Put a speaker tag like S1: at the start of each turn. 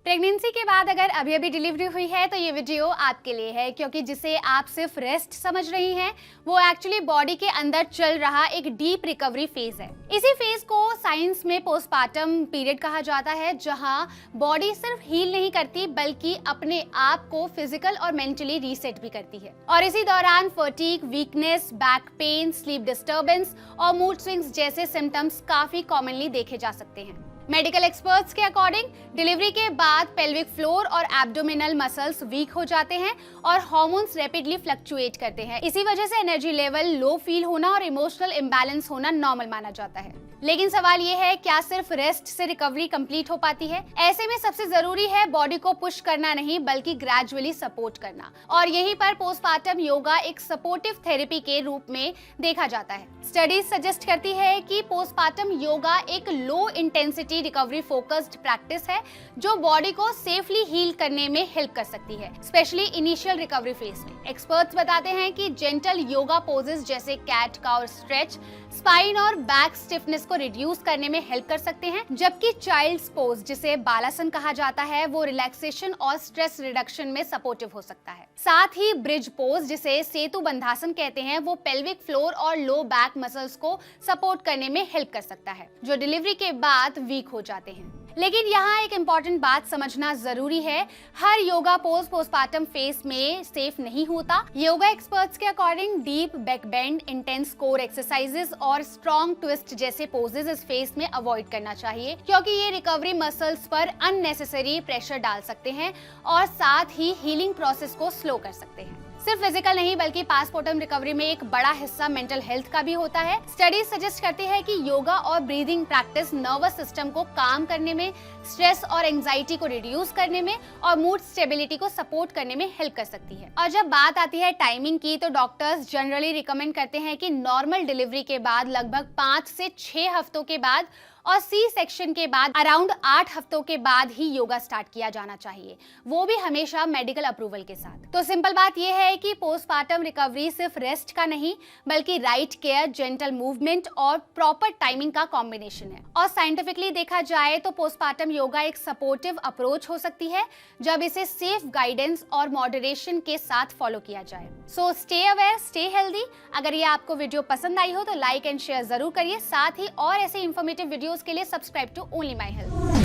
S1: Pregnancy के बाद अगर अभी अभी डिलीवरी हुई है तो ये वीडियो आपके लिए है, क्योंकि जिसे आप सिर्फ रेस्ट समझ रही हैं वो एक्चुअली बॉडी के अंदर चल रहा एक डीप रिकवरी फेज है। इसी फेज को साइंस में पोस्टपार्टम पीरियड कहा जाता है, जहां बॉडी सिर्फ हील नहीं करती बल्कि अपने आप को फिजिकल और मेंटली रीसेट भी करती है। और इसी दौरान fatigue, weakness, back pain, sleep disturbance और मूड स्विंग्स जैसे सिम्टम्स काफी कॉमनली देखे जा सकते हैं। मेडिकल एक्सपर्ट्स के अकॉर्डिंग डिलीवरी के बाद पेल्विक फ्लोर और एब्डोमिनल मसल्स वीक हो जाते हैं और हार्मोन्स रैपिडली फ्लक्चुएट करते हैं। इसी वजह से एनर्जी लेवल लो फील होना और इमोशनल इम्बैलेंस होना नॉर्मल माना जाता है। लेकिन सवाल ये है, क्या सिर्फ रेस्ट से रिकवरी कंप्लीट हो पाती है? ऐसे में सबसे जरूरी है बॉडी को पुश करना नहीं बल्कि ग्रेजुअली सपोर्ट करना। और यहीं पर पोस्टपार्टम योगा एक सपोर्टिव थेरेपी के रूप में देखा जाता है। स्टडीज सजेस्ट करती है कि पोस्टपार्टम योगा एक low intensity recovery focused practice है जो बॉडी को सेफली हील करने में हेल्प कर सकती है, स्पेशली इनिशियल रिकवरी फेज में। एक्सपर्ट्स बताते हैं कि जेंटल योगा पोजेस जैसे कैट काउ स्ट्रेच स्पाइन और बैक स्टिफनेस को रिड्यूस करने में हेल्प कर सकते हैं, जबकि चाइल्ड्स पोज जिसे बालासन कहा जाता है वो रिलैक्सेशन और स्ट्रेस रिडक्शन में सपोर्टिव हो सकता है। साथ ही ब्रिज पोज जिसे सेतु बंधासन कहते हैं वो पेल्विक फ्लोर और लो बैक मसल्स को सपोर्ट करने में हेल्प कर सकता है, जो डिलीवरी के बाद वीक हो जाते हैं। लेकिन यहाँ एक इम्पॉर्टेंट बात समझना जरूरी है, हर योगा पोज पोस्टपार्टम फेज में सेफ नहीं होता। योगा एक्सपर्ट्स के according deep back bend, intense core exercises और स्ट्रॉन्ग ट्विस्ट जैसे पोजेस इस फेज में अवॉइड करना चाहिए, क्योंकि ये रिकवरी मसल्स पर अननेसेसरी प्रेशर डाल सकते हैं और साथ ही हीलिंग प्रोसेस को स्लो कर सकते हैं। सिर्फ फिजिकल नहीं बल्कि पोस्टपार्टम रिकवरी में एक बड़ा हिस्सा मेंटल हेल्थ का भी होता है। स्टडीज सजेस्ट करती है कि योगा और ब्रीदिंग प्रैक्टिस नर्वस सिस्टम को काम करने में, स्ट्रेस और एंजाइटी को रिड्यूस करने में और मूड स्टेबिलिटी को सपोर्ट करने में हेल्प कर सकती है। और जब बात आती है टाइमिंग की, तो डॉक्टर्स जनरली रिकमेंड करते हैं कि नॉर्मल डिलीवरी के बाद लगभग 5 से 6 हफ्तों के बाद और सी सेक्शन के बाद अराउंड 8 हफ्तों के बाद ही योगा स्टार्ट किया जाना चाहिए, वो भी हमेशा मेडिकल अप्रूवल के साथ। तो सिंपल बात यह है कि पोस्टपार्टम रिकवरी सिर्फ रेस्ट का नहीं बल्कि राइट केयर, जेंटल मूवमेंट और प्रॉपर टाइमिंग का कॉम्बिनेशन है। और साइंटिफिकली देखा जाए तो पोस्टपार्टम योगा एक सपोर्टिव अप्रोच हो सकती है जब इसे सेफ गाइडेंस और मॉडरेशन के साथ फॉलो किया जाए। So stay aware, stay healthy. अगर ये आपको वीडियो पसंद आई हो तो लाइक एंड शेयर जरूर करिए। साथ ही और ऐसे इंफॉर्मेटिव वीडियोस के लिए subscribe to Only My health.